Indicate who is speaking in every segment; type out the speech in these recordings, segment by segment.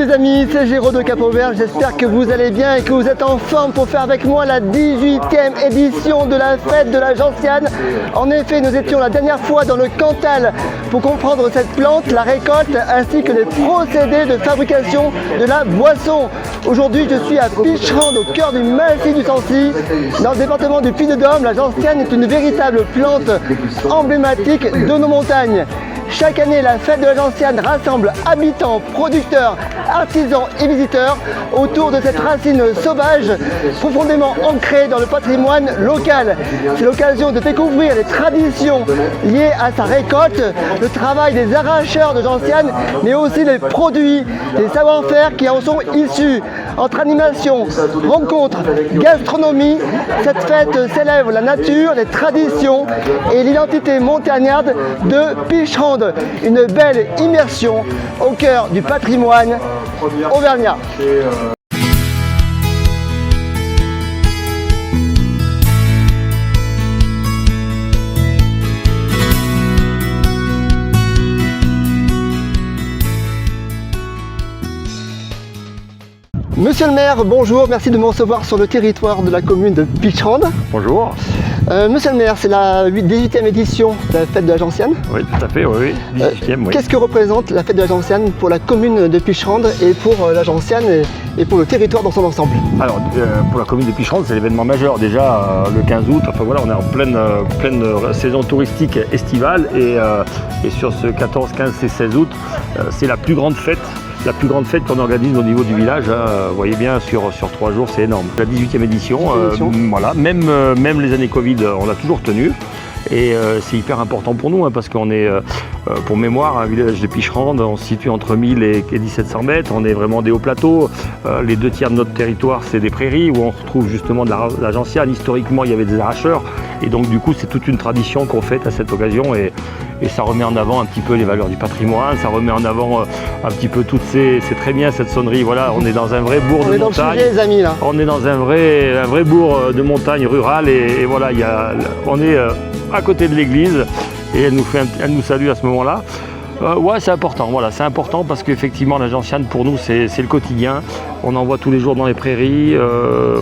Speaker 1: les amis, c'est Géraud de Cap-Auvergne, j'espère que vous allez bien et que vous êtes en forme pour faire avec moi la 18e édition de la fête de la gentiane. En effet, nous étions la dernière fois dans le Cantal pour comprendre cette plante, la récolte ainsi que les procédés de fabrication de la boisson. Aujourd'hui, je suis à Picherande, au cœur du massif du Sancy. Dans le département du Puy-de-Dôme, la gentiane est une véritable plante emblématique de nos montagnes. Chaque année, la fête de la gentiane rassemble habitants, producteurs, artisans et visiteurs autour de cette racine sauvage profondément ancrée dans le patrimoine local. C'est l'occasion de découvrir les traditions liées à sa récolte, le travail des arracheurs de gentiane, mais aussi les produits, les savoir-faire qui en sont issus. Entre animation, rencontres, gastronomie, cette fête célèbre la nature, les traditions et l'identité montagnarde de Picherande. Une belle immersion au cœur du patrimoine auvergnat. Monsieur le maire, bonjour, merci de me recevoir sur le territoire de la commune de Picherande.
Speaker 2: Bonjour.
Speaker 1: Monsieur le maire, c'est la 18e édition de la fête de la gentiane.
Speaker 2: Oui, tout à fait, oui. 18e, oui.
Speaker 1: Qu'est-ce que représente la fête de la gentiane pour la commune de Picherande et pour la gentiane et pour le territoire dans son ensemble?
Speaker 2: Alors, pour la commune de Picherande, c'est l'événement majeur. Déjà, le 15 août, enfin voilà, on est en pleine saison touristique estivale et sur ce 14, 15 et 16 août, c'est la plus grande fête. La plus grande fête qu'on organise au niveau du village, vous voyez bien, sur 3 jours, c'est énorme. La 18e édition, voilà, même les années Covid, on l'a toujours tenu. Et c'est hyper important pour nous, parce qu'on est, pour mémoire, un village de Picherande, on se situe entre 1000 et 1700 mètres, on est vraiment des hauts plateaux. Les 2 tiers de notre territoire, c'est des prairies où on retrouve justement de la gentiane. Historiquement, il y avait des arracheurs, et donc du coup, c'est toute une tradition qu'on fête à cette occasion, et ça remet en avant un petit peu les valeurs du patrimoine, ça remet en avant un petit peu toutes ces... C'est très bien cette sonnerie, voilà, on est dans un vrai bourg de montagne.
Speaker 1: On est dans le sujet, les amis, là.
Speaker 2: On est dans un vrai bourg de montagne rurale, et voilà, on est à côté de l'église, et elle nous salue à ce moment-là. Ouais, c'est important, voilà, c'est important parce qu'effectivement la gentiane pour nous c'est le quotidien. On en voit tous les jours dans les prairies,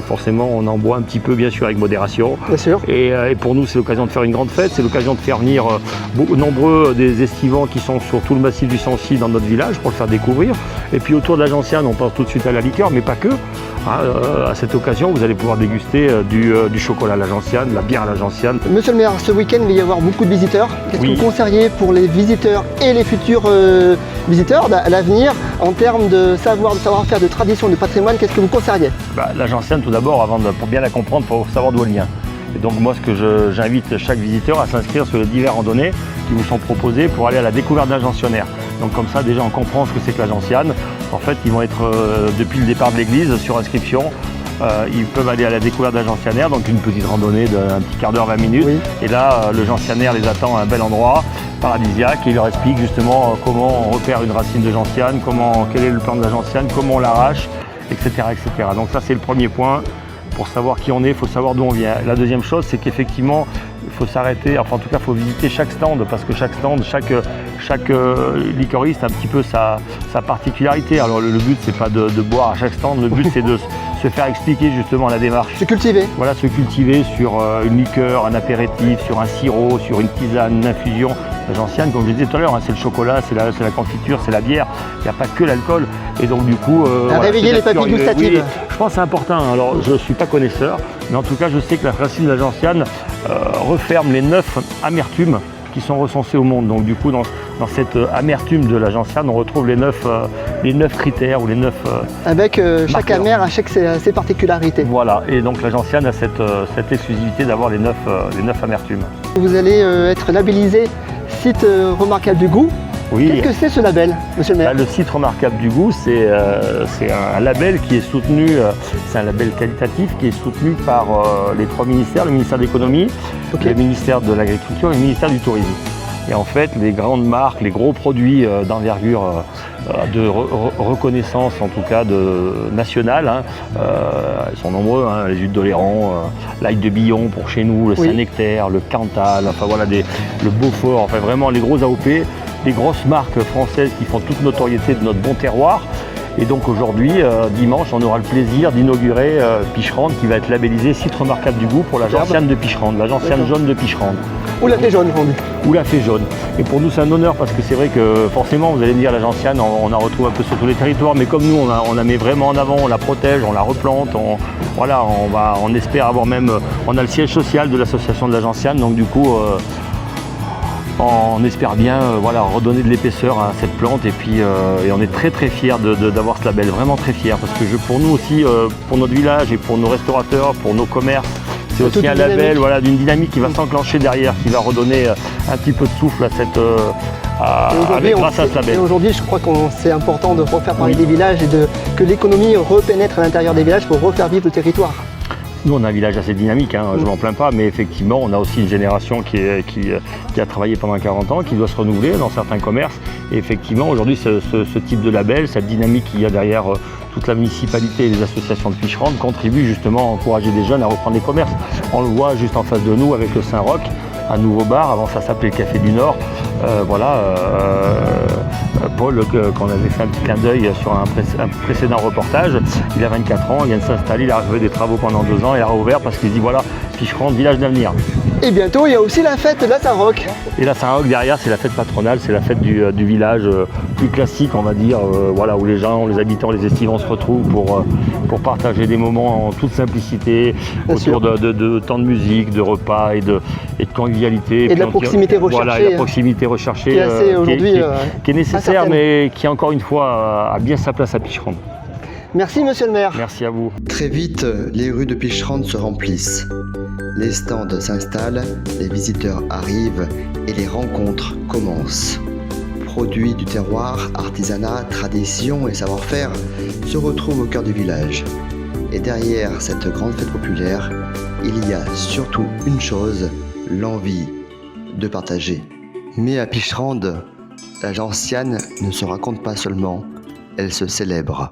Speaker 2: forcément on en boit un petit peu bien sûr avec modération.
Speaker 1: Bien sûr.
Speaker 2: Et pour nous c'est l'occasion de faire une grande fête, c'est l'occasion de faire venir nombreux des estivants qui sont sur tout le massif du Sancy dans notre village pour le faire découvrir. Et puis autour de la gentiane on pense tout de suite à la liqueur, mais pas que. À cette occasion vous allez pouvoir déguster du chocolat à la gentiane, de la bière à la gentiane.
Speaker 1: Monsieur le maire, ce week-end il va y avoir beaucoup de visiteurs. Qu'est-ce que vous conseillez pour les visiteurs et les futurs visiteurs à l'avenir en termes de savoir-faire, de tradition, de patrimoine? Qu'est-ce que vous conseilleriez?
Speaker 2: La gentiane tout d'abord, pour bien la comprendre, il faut savoir d'où elle vient. Et donc moi, ce que j'invite chaque visiteur à s'inscrire sur les divers randonnées qui vous sont proposées pour aller à la découverte d'un gentianaire. Donc comme ça, déjà, on comprend ce que c'est que la gentiane. En fait, ils vont être depuis le départ de l'église sur inscription. Ils peuvent aller à la découverte d'un gentianaire, donc une petite randonnée d'un petit quart d'heure, 20 minutes. Oui. Et là, le gentianaire les attend à un bel endroit paradisiaque et il leur explique justement comment on repère une racine de gentiane, quel est le plan de la gentiane, comment on l'arrache, etc., etc. Donc ça, c'est le premier point. Pour savoir qui on est, il faut savoir d'où on vient. La deuxième chose, c'est qu'effectivement, il faut s'arrêter, enfin en tout cas, il faut visiter chaque stand, parce que chaque stand, chaque liquoriste a un petit peu sa particularité. Alors le but, c'est pas de boire à chaque stand, le but, c'est de se faire expliquer justement la démarche.
Speaker 1: Se cultiver.
Speaker 2: Voilà, se cultiver sur une liqueur, un apéritif, sur un sirop, sur une tisane, une infusion. La gentiane, comme je disais tout à l'heure, c'est le chocolat, c'est la confiture, c'est la bière, il n'y a pas que l'alcool. Et donc du coup...
Speaker 1: réveiller les papilles gustatives.
Speaker 2: Oui, je pense que c'est important. Alors je ne suis pas connaisseur, mais en tout cas je sais que la racine de la gentiane referme les 9 amertumes qui sont recensées au monde. Donc du coup dans cette amertume de la gentiane, on retrouve les 9 critères ou les 9
Speaker 1: avec chaque amère a ses particularités.
Speaker 2: Voilà, et donc la gentiane a cette exclusivité d'avoir les 9 amertumes.
Speaker 1: Vous allez être labellisé site remarquable du goût. Oui. Qu'est-ce que c'est ce label, monsieur le maire?
Speaker 2: Le site remarquable du goût, c'est un label qui est soutenu, c'est un label qualitatif qui est soutenu par les 3 ministères, le ministère de l'économie, le ministère de l'agriculture et le ministère du tourisme. Et en fait, les grandes marques, les gros produits d'envergure de reconnaissance, en tout cas nationale, ils sont nombreux, les huiles d'Oléron, l'ail de Billon pour chez nous, le Saint-Nectaire, le Cantal, enfin voilà, le Beaufort, enfin vraiment les gros AOP, les grosses marques françaises qui font toute notoriété de notre bon terroir. Et donc aujourd'hui, dimanche, on aura le plaisir d'inaugurer Picherande qui va être labellisé site remarquable du goût pour la gentiane de Picherande, la gentiane jaune de Picherande.
Speaker 1: Ou la fée jaune, on dit.
Speaker 2: Ou la fée jaune. Et pour nous, c'est un honneur parce que c'est vrai que forcément, vous allez me dire, la gentiane, on en retrouve un peu sur tous les territoires, mais comme nous, on la met vraiment en avant, on la protège, on la replante, on espère avoir même, on a le siège social de l'association de la gentiane, donc du coup, on espère bien redonner de l'épaisseur à cette plante et on est très très fiers d'avoir ce label, vraiment très fiers, parce que pour nous aussi, pour notre village et pour nos restaurateurs, pour nos commerces, c'est aussi un label d'une dynamique qui va s'enclencher derrière, qui va redonner un petit peu de souffle grâce à ce label.
Speaker 1: Et aujourd'hui, je crois que c'est important de refaire parler des villages et que l'économie repénètre à l'intérieur des villages pour refaire vivre le territoire.
Speaker 2: Nous, on a un village assez dynamique, je m'en plains pas, mais effectivement, on a aussi une génération qui a travaillé pendant 40 ans, qui doit se renouveler dans certains commerces. Et effectivement, aujourd'hui, ce type de label, cette dynamique qu'il y a derrière toute la municipalité et les associations de Picherande contribue justement à encourager des jeunes à reprendre les commerces. On le voit juste en face de nous avec le Saint-Roch, un nouveau bar, avant ça s'appelait le Café du Nord. Paul, qu'on avait fait un petit clin d'œil sur un précédent reportage, il a 24 ans, il vient de s'installer, il a fait des travaux pendant 2 ans, il a rouvert parce qu'il dit voilà, Picherande, village d'avenir.
Speaker 1: Et bientôt, il y a aussi la fête de la Saint-Roch.
Speaker 2: Et la Saint-Roch derrière, c'est la fête patronale, c'est la fête du village plus classique, on va dire, où les gens, les habitants, les estivants se retrouvent pour partager des moments en toute simplicité, autour de temps de musique, de repas et de convivialité.
Speaker 1: Et de la proximité recherchée.
Speaker 2: Voilà, et la proximité recherchée qui est nécessaire, mais qui encore une fois a bien sa place à Picherande.
Speaker 1: Merci monsieur le maire.
Speaker 2: Merci à vous.
Speaker 3: Très vite, les rues de Picherande se remplissent. Les stands s'installent, les visiteurs arrivent et les rencontres commencent. Produits du terroir, artisanat, tradition et savoir-faire se retrouvent au cœur du village. Et derrière cette grande fête populaire, il y a surtout une chose, l'envie de partager. Mais à Picherande, la gentiane ne se raconte pas seulement, elle se célèbre.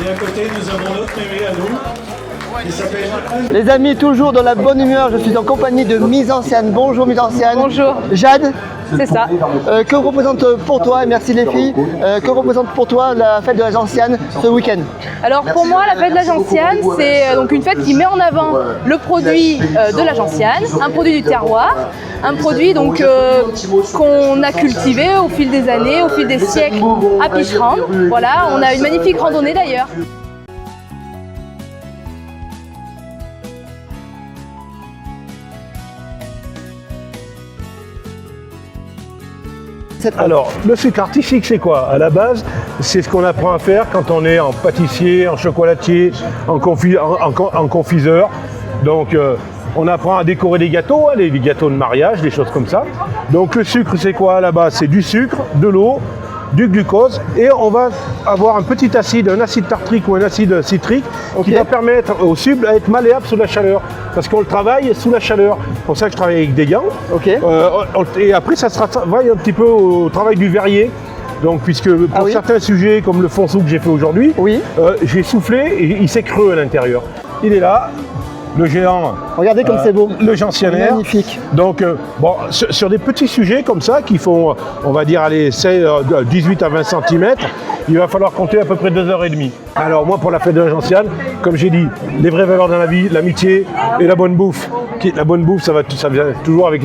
Speaker 4: Et à côté, nous avons notre mémé à nous, qui s'appelle Anne.
Speaker 1: Les amis, toujours dans la bonne humeur, je suis en compagnie de Mise Ancienne. Bonjour Mise Ancienne.
Speaker 5: Bonjour.
Speaker 1: Jade.
Speaker 5: C'est ça.
Speaker 1: Que représente pour toi, et merci les filles, que représente pour toi la fête de la gentiane ce week-end?
Speaker 5: Alors pour moi, la fête de la gentiane, c'est donc une fête qui met en avant le produit de la gentiane, un produit du terroir, un produit donc qu'on a cultivé au fil des années, au fil des siècles à Picherande. Voilà, on a une magnifique randonnée d'ailleurs.
Speaker 4: Alors, le sucre artificiel, c'est quoi? À la base, c'est ce qu'on apprend à faire quand on est en pâtissier, en chocolatier, en confiseur. Donc, on apprend à décorer des gâteaux, les gâteaux de mariage, des choses comme ça. Donc, le sucre, c'est quoi à la base? C'est du sucre, de l'eau, du glucose, et on va avoir un petit acide, un acide tartrique ou un acide citrique, qui va permettre au sucre à être malléable sous la chaleur, parce qu'on le travaille sous la chaleur. C'est pour ça que je travaille avec des gants. Et après, ça se travaille un petit peu au travail du verrier. Donc, puisque pour certains sujets, comme le fonçou que j'ai fait aujourd'hui, j'ai soufflé et il s'est creux à l'intérieur. Il est là. Le géant,
Speaker 1: regardez comme c'est beau,
Speaker 4: le gentianaire.
Speaker 1: Magnifique.
Speaker 4: Donc, sur des petits sujets comme ça, qui font, on va dire, 18 à 20 cm, il va falloir compter à peu près 2h30. Alors moi, pour la fête de la gentiane, comme j'ai dit, les vraies valeurs dans la vie, l'amitié et la bonne bouffe. La bonne bouffe, ça vient toujours avec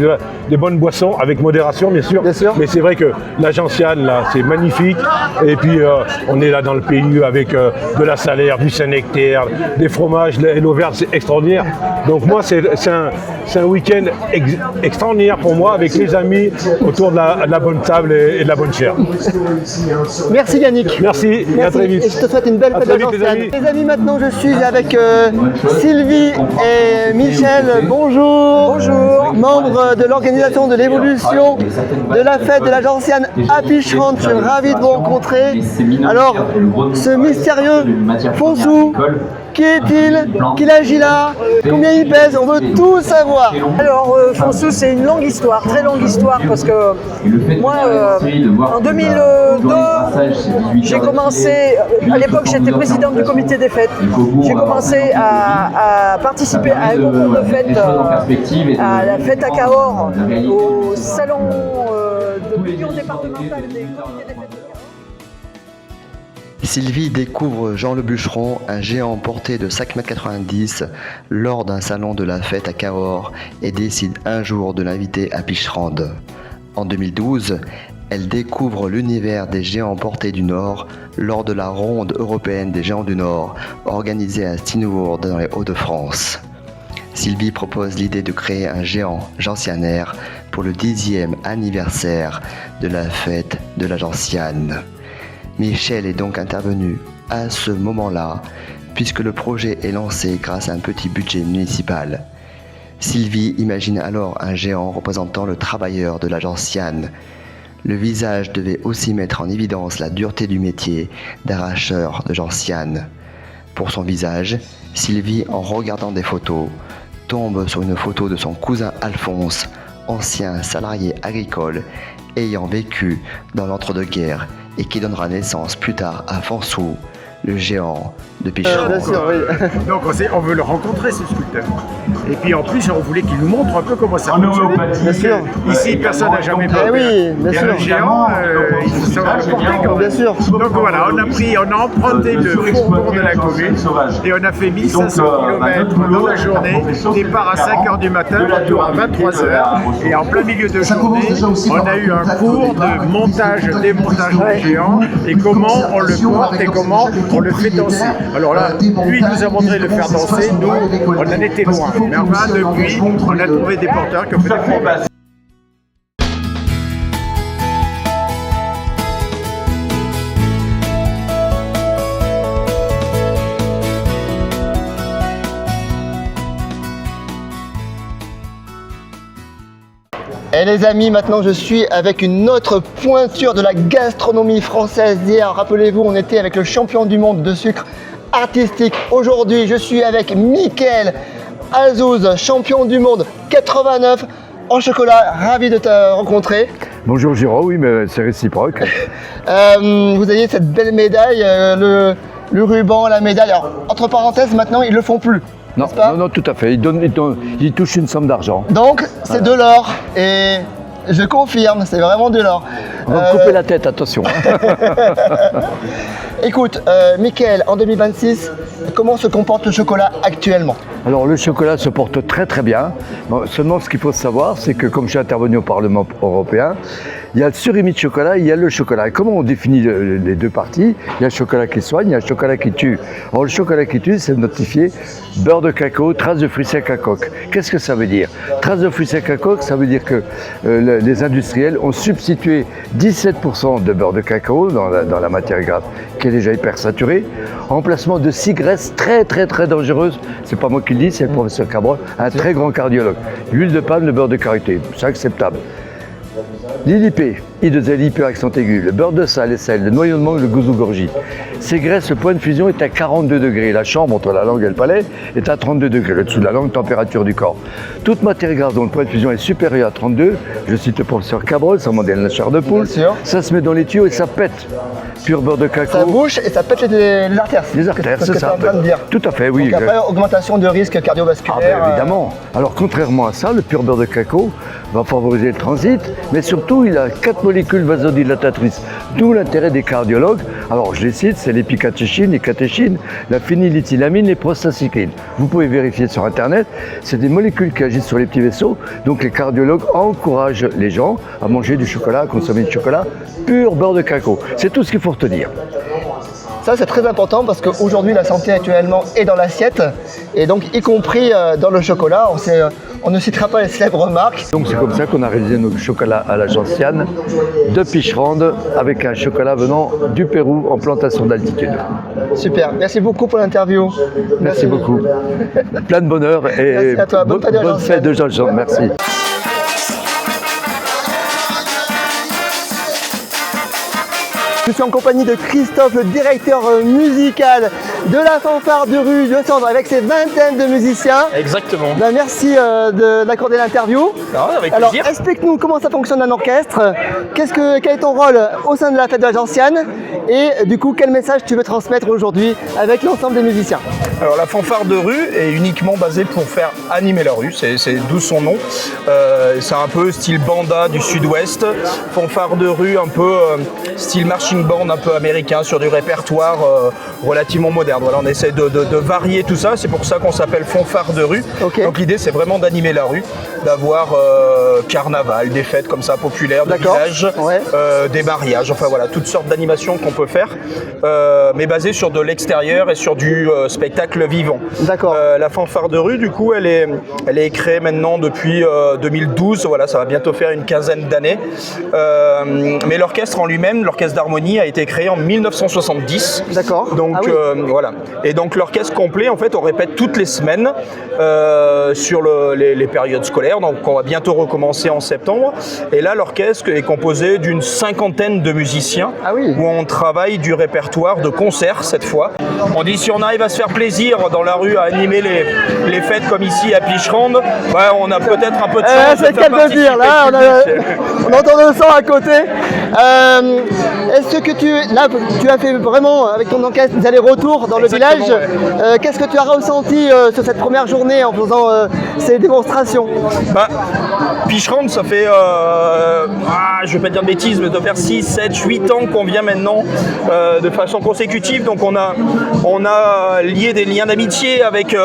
Speaker 4: des bonnes boissons, avec modération bien sûr. Mais c'est vrai que la gentiane, là, c'est magnifique. Et puis, on est là dans le pays avec de la Salaire, du Saint-Nectaire, des fromages, et l'eau verte, c'est extraordinaire. Donc moi, c'est un week-end extraordinaire pour moi, avec les amis, autour de la bonne table et de la bonne chair.
Speaker 1: Merci Yannick.
Speaker 4: Merci, et à très vite.
Speaker 1: Et je te souhaite une belle fête de la gentiane. Les amis, maintenant je suis avec Sylvie et Michel. Bonjour.
Speaker 6: Bonjour.
Speaker 1: Membres de l'organisation de l'évolution de la fête de la gentiane à Picherande. Je suis ravi de vous rencontrer. Alors, ce mystérieux Fonsou, qui est-il? Qu'il agit là? Combien il pèse? On veut tout savoir.
Speaker 6: Alors, Fonsou, c'est une longue histoire, très longue histoire, parce que moi, en 2002, j'ai commencé, à l'époque j'étais présidente du comité des fêtes, j'ai commencé à participer à un concours de fêtes, à la fête à Cahors, au salon de l'Union départementale des comités des fêtes de Cahors.
Speaker 3: Sylvie découvre Jean le Bûcheron, un géant porté de 5,90 m lors d'un salon de la fête à Cahors et décide un jour de l'inviter à Picherande. En 2012, elle découvre l'univers des géants portés du Nord lors de la ronde européenne des géants du Nord organisée à Steenwoord dans les Hauts-de-France. Sylvie propose l'idée de créer un géant gentianaire pour le 10e anniversaire de la fête de la gentiane. Michel est donc intervenu à ce moment-là, puisque le projet est lancé grâce à un petit budget municipal. Sylvie imagine alors un géant représentant le travailleur de la gentiane. Le visage devait aussi mettre en évidence la dureté du métier d'arracheur de gentiane. Pour son visage, Sylvie, en regardant des photos, tombe sur une photo de son cousin Alphonse, ancien salarié agricole ayant vécu dans l'entre-deux-guerres et qui donnera naissance plus tard à Fonsou, le géant de Picherande.
Speaker 1: Bien sûr, oui.
Speaker 4: Donc on veut le rencontrer, ce sculpteur. Et puis en plus, on voulait qu'il nous montre un peu comment ça fonctionne.
Speaker 1: Bien sûr.
Speaker 4: Ici, personne n'a jamais
Speaker 1: Eh oui, bien
Speaker 4: Et
Speaker 1: sûr.
Speaker 4: le géant, il faut savoir le porter quand même.
Speaker 1: Bien sûr.
Speaker 4: Donc voilà, on a emprunté le fourgon de la commune et on a fait 1500 km dans la journée, départ à 5h du matin, retour à 23h. Et en plein milieu de journée, on a eu un cours de montage, démontage du géant et comment on le porte et comment on le fait danser. Alors là, lui il nous a montré le faire danser, nous on en était loin. Mais enfin depuis, on a trouvé des porteurs qui ont fait des progrès.
Speaker 1: Et les amis, maintenant je suis avec une autre pointure de la gastronomie française. Hier, rappelez-vous, on était avec le champion du monde de sucre artistique. Aujourd'hui, je suis avec Mickaël Azouz, champion du monde 89 en chocolat. Ravi de te rencontrer.
Speaker 7: Bonjour Giraud, oui, mais c'est réciproque.
Speaker 1: Vous avez cette belle médaille, le ruban, la médaille. Alors, entre parenthèses, maintenant, ils ne le font plus.
Speaker 7: Non,
Speaker 1: n'est-ce pas
Speaker 7: non, tout à fait. Il touche une somme d'argent.
Speaker 1: Donc, c'est de l'or. Et je confirme, c'est vraiment de l'or.
Speaker 7: On va me couper la tête, attention.
Speaker 1: Écoute, Mickaël, en 2026, comment se comporte le chocolat actuellement?
Speaker 7: Alors le chocolat se porte très très bien. Bon, seulement ce qu'il faut savoir, c'est que comme je suis intervenu au Parlement européen, il y a le surimi de chocolat, il y a le chocolat. Et comment on définit les deux parties? Il y a le chocolat qui soigne, il y a le chocolat qui tue. Alors le chocolat qui tue, c'est notifié beurre de cacao, traces de fruits secs à coque. Qu'est-ce que ça veut dire? Traces de fruits secs à coque, ça veut dire que les industriels ont substitué 17% de beurre de cacao dans la matière grasse, qui est déjà hyper saturée, en remplacement de 6 graisses très très très dangereuses. C'est pas moi qui le dis, c'est le professeur Cabrol, un très grand cardiologue. L'huile de palme, le beurre de karité, c'est acceptable. L'ILIP, I2LIP accent aigu, le beurre de sal et sel, le noyau de mangue, le gouzou-gorgie. Ces graisses, le point de fusion est à 42 degrés. La chambre entre la langue et le palais est à 32 degrés. Le dessous de la langue, température du corps. Toute matière grasse dont le point de fusion est supérieur à 32, je cite le professeur Cabrol, sans modèle de la chair de poule, ça se met dans les tuyaux et ça pète. Pur beurre de cacao.
Speaker 1: Ça bouche et ça pète les artères.
Speaker 7: Les artères, c'est ça.
Speaker 1: En train de dire.
Speaker 7: Tout à fait, oui.
Speaker 1: Donc après, augmentation de risque cardiovasculaire.
Speaker 7: Ah ben, évidemment. Alors contrairement à ça, le pur beurre de cacao va favoriser le transit, mais surtout il a 4 molécules vasodilatatrices, d'où l'intérêt des cardiologues. Alors je les cite, c'est l'épicatéchine, les catéchines, la phényléthylamine, les prostacyclines. Vous pouvez vérifier sur internet, c'est des molécules qui agissent sur les petits vaisseaux, donc les cardiologues encouragent les gens à manger du chocolat, à consommer du chocolat, pur beurre de cacao. C'est tout ce qu'il faut retenir.
Speaker 1: Ça, c'est très important parce qu'aujourd'hui, la santé actuellement est dans l'assiette et donc y compris dans le chocolat. On ne citera pas les célèbres marques.
Speaker 7: Donc c'est comme ça qu'on a réalisé notre chocolat à la gentiane de Picherande avec un chocolat venant du Pérou en plantation d'altitude.
Speaker 1: Super, merci beaucoup pour l'interview.
Speaker 7: Merci beaucoup. Plein de bonheur et
Speaker 1: Merci à toi. Bonne
Speaker 7: fête de Jean-Jean. Merci.
Speaker 1: Je suis en compagnie de Christophe, le directeur musical de la fanfare de rue de Cendres avec ses vingtaines de musiciens.
Speaker 8: Exactement.
Speaker 1: Ben, merci d'accorder l'interview.
Speaker 8: Avec
Speaker 1: Alors,
Speaker 8: plaisir.
Speaker 1: explique-nous comment ça fonctionne un orchestre, quel est ton rôle au sein de la fête de la Gentiane et du coup, quel message tu veux transmettre aujourd'hui avec l'ensemble des musiciens.
Speaker 8: Alors la fanfare de rue est uniquement basée pour faire animer la rue, c'est d'où son nom. C'est un peu style banda du sud-ouest, fanfare de rue un peu style marching band un peu américain sur du répertoire relativement moderne. Voilà, on essaie de varier tout ça, c'est pour ça qu'on s'appelle fanfare de rue.
Speaker 1: Okay.
Speaker 8: Donc l'idée c'est vraiment d'animer la rue, d'avoir carnaval, des fêtes comme ça populaires de village,
Speaker 1: ouais.
Speaker 8: Des mariages, enfin voilà, toutes sortes d'animations qu'on peut faire, mais basées sur de l'extérieur et sur du spectacle vivant.
Speaker 1: D'accord.
Speaker 8: La fanfare de rue, du coup, elle est créée maintenant depuis 2012. Voilà, ça va bientôt faire une quinzaine d'années. Mais l'orchestre en lui-même, l'orchestre d'harmonie, a été créé en 1970.
Speaker 1: D'accord.
Speaker 8: Donc voilà. Et donc l'orchestre complet, en fait, on répète toutes les semaines sur les périodes scolaires. Donc on va bientôt recommencer en septembre. Et là, l'orchestre est composé d'une cinquantaine de musiciens où on travaille du répertoire de concerts cette fois. On dit si on arrive à se faire plaisir dans la rue à animer les fêtes comme ici à Picherande, ouais, on a peut-être un peu de chance.
Speaker 1: C'est le cas de dire, là on entend le sang à côté. Est-ce que tu as fait vraiment avec ton orchestre des allers-retours dans le village, qu'est-ce que tu as ressenti sur cette première journée en faisant ces démonstrations?
Speaker 8: Picherande, ça fait, je vais pas dire de bêtises, mais ça doit faire 6, 7, 8 ans qu'on vient maintenant de façon consécutive. Donc on a lié des liens d'amitié avec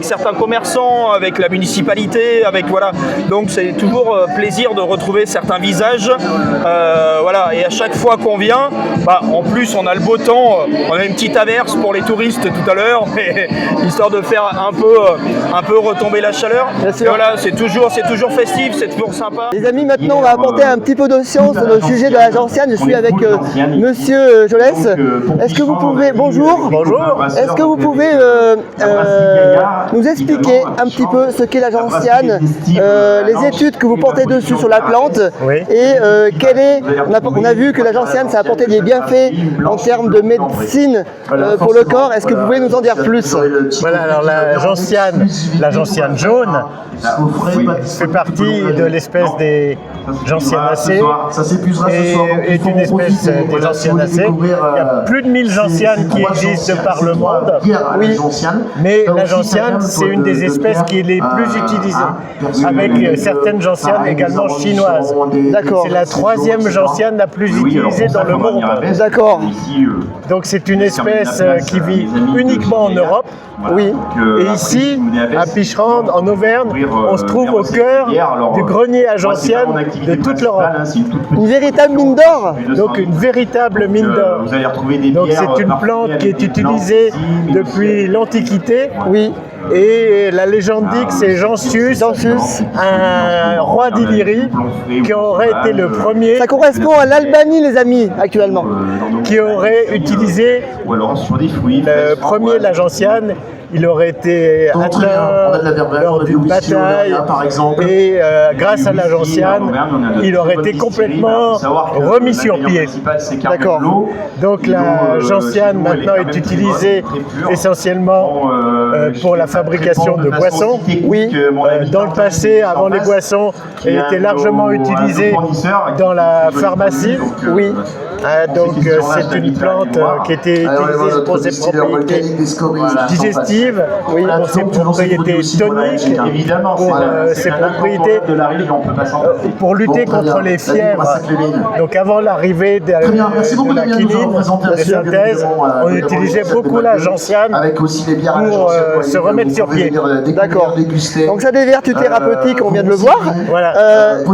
Speaker 8: certains commerçants, avec la municipalité, voilà. Donc c'est toujours plaisir de retrouver certains visages. Voilà. Et à chaque fois qu'on vient, en plus on a le beau temps, on a une petite averse pour les touristes tout à l'heure, mais histoire de faire un peu retomber la chaleur. Et voilà, c'est toujours festif, c'est toujours sympa.
Speaker 1: Les amis, maintenant on va apporter un petit peu de science sur le sujet de la gentiane. Je suis avec Monsieur Jolès. Est-ce que vous pouvez, bonjour. Est-ce que vous pouvez nous expliquer un petit peu ce qu'est la gentiane, les études que vous portez dessus sur la plante et on a vu que la gentiane ça a apporté des bienfaits en termes de médecine pour le corps. Est-ce que vous pouvez nous en dire plus?
Speaker 9: Voilà, alors la gentiane jaune fait partie de l'espèce des gentianacées et est une espèce des gentianacées. Il y a plus de 1000 gentianes qui existent de par le monde, mais la gentiane c'est une des espèces qui est les plus utilisées, avec certaines gentianes également chinoises.
Speaker 1: D'accord.
Speaker 9: C'est la 3e gentiane la plus utilisée dans le monde.
Speaker 1: D'accord.
Speaker 9: Donc c'est une espèce qui vit uniquement en Europe.
Speaker 1: Oui.
Speaker 9: Et ici, à Picherande, en Auvergne, on se trouve au cœur du grenier à gentiane de toute l'Europe.
Speaker 1: Une véritable mine d'or.
Speaker 9: Donc une véritable mine d'or. Donc c'est une plante qui est utilisée depuis l'Antiquité.
Speaker 1: Oui.
Speaker 9: Et la légende dit que c'est Jencius, un roi d'Illyrie, qui aurait été le premier.
Speaker 1: Ça correspond à l'Albanie, les amis, actuellement.
Speaker 9: Qui aurait utilisé le premier la gentiane. Il aurait été atteint lors d'une bataille et grâce à la gentiane, il aurait été complètement remis sur pied.
Speaker 1: D'accord.
Speaker 9: Donc la gentiane maintenant est utilisée essentiellement pour la fabrication de boissons.
Speaker 1: Oui.
Speaker 9: Dans le passé, avant les boissons, elle était largement utilisée dans la pharmacie.
Speaker 1: Oui.
Speaker 9: Donc c'est une plante qui était utilisée pour ses propriétés digestives, pour ses propriétés toniques, pour ses propriétés pour lutter contre les fièvres. Donc avant l'arrivée de la quinine de synthèse, on utilisait beaucoup la gentiane pour se remettre sur pied.
Speaker 1: D'accord. Donc ça a des vertus thérapeutiques, on vient de le voir.
Speaker 9: Voilà.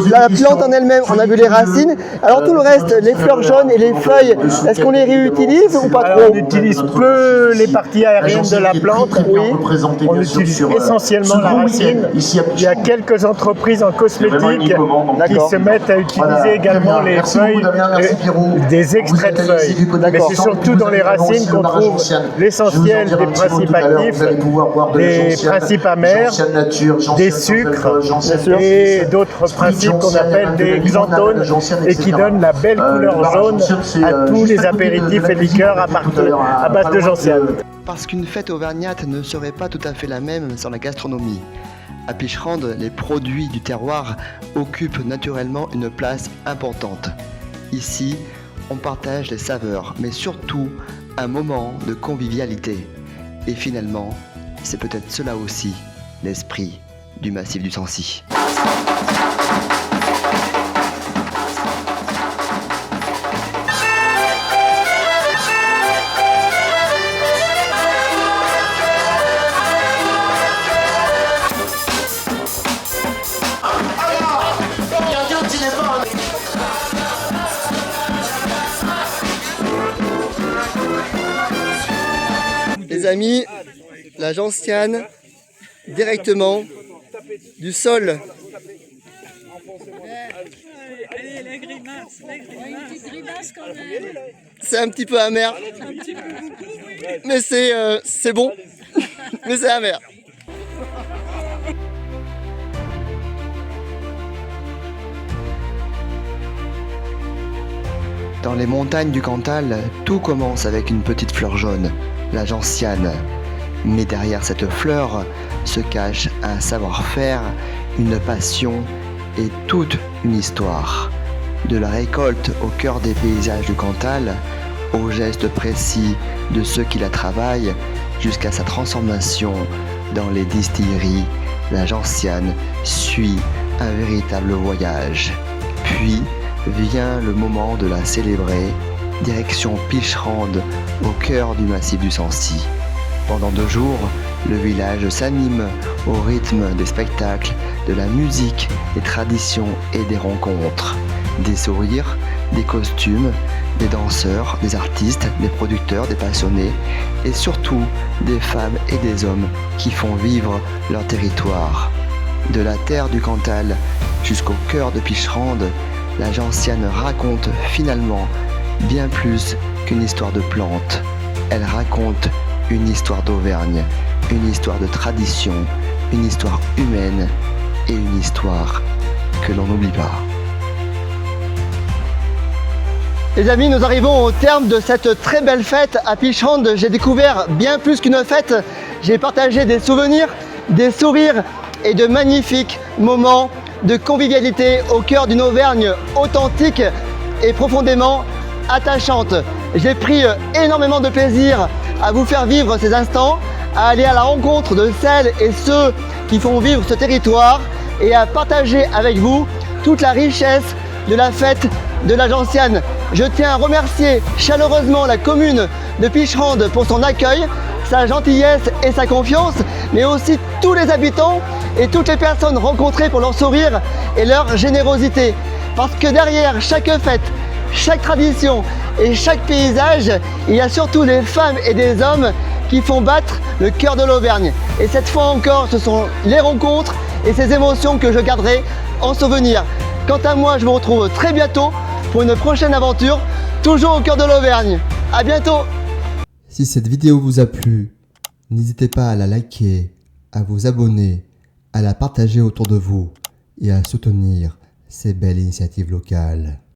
Speaker 1: La plante en elle-même, on a vu les racines. Alors tout le reste, les fleurs jaunes et les feuilles, est-ce qu'on les réutilise ou pas
Speaker 9: Alors,
Speaker 1: trop?
Speaker 9: on utilise peu les parties aériennes de la plante. Oui. On utilise essentiellement la racine. Il y a quelques entreprises en cosmétique qui se mettent à utiliser également les feuilles, des extraits de feuilles. Mais c'est surtout dans les racines qu'on trouve l'essentiel des principes actifs, des principes amers, des sucres et d'autres principes qu'on appelle des xanthones et qui donnent la belle couleur jaune à tous les apéritifs et liqueurs à base de gentiane.
Speaker 3: Parce qu'une fête auvergnate ne serait pas tout à fait la même sans la gastronomie. À Picherande, les produits du terroir occupent naturellement une place importante. Ici, on partage les saveurs, mais surtout un moment de convivialité. Et finalement, c'est peut-être cela aussi, l'esprit du massif du Sancy.
Speaker 1: Les amis, la gentiane directement du sol. C'est un petit peu amer, mais c'est bon, mais c'est amer.
Speaker 3: Dans les montagnes du Cantal, tout commence avec une petite fleur jaune, la gentiane. Mais derrière cette fleur se cache un savoir-faire, une passion et toute une histoire. De la récolte au cœur des paysages du Cantal, aux gestes précis de ceux qui la travaillent, jusqu'à sa transformation dans les distilleries, la gentiane suit un véritable voyage. Puis vient le moment de la célébrer, direction Picherande, au cœur du massif du Sancy. Pendant 2 jours, le village s'anime au rythme des spectacles, de la musique, des traditions et des rencontres. Des sourires, des costumes, des danseurs, des artistes, des producteurs, des passionnés et surtout des femmes et des hommes qui font vivre leur territoire. De la terre du Cantal jusqu'au cœur de Picherande, la gentiane raconte finalement bien plus qu'une histoire de plantes. Elle raconte une histoire d'Auvergne, une histoire de tradition, une histoire humaine et une histoire que l'on n'oublie pas.
Speaker 1: Les amis, nous arrivons au terme de cette très belle fête à Picherande. J'ai découvert bien plus qu'une fête. J'ai partagé des souvenirs, des sourires et de magnifiques moments de convivialité au cœur d'une Auvergne authentique et profondément attachante. J'ai pris énormément de plaisir à vous faire vivre ces instants, à aller à la rencontre de celles et ceux qui font vivre ce territoire et à partager avec vous toute la richesse de la fête de la gentiane. Je tiens à remercier chaleureusement la commune de Picherande pour son accueil, sa gentillesse et sa confiance, mais aussi tous les habitants et toutes les personnes rencontrées pour leur sourire et leur générosité. Parce que derrière chaque fête, chaque tradition et chaque paysage, il y a surtout des femmes et des hommes qui font battre le cœur de l'Auvergne. Et cette fois encore, ce sont les rencontres et ces émotions que je garderai en souvenir. Quant à moi, je vous retrouve très bientôt pour une prochaine aventure, toujours au cœur de l'Auvergne. À bientôt!
Speaker 3: Si cette vidéo vous a plu, n'hésitez pas à la liker, à vous abonner, à la partager autour de vous et à soutenir ces belles initiatives locales.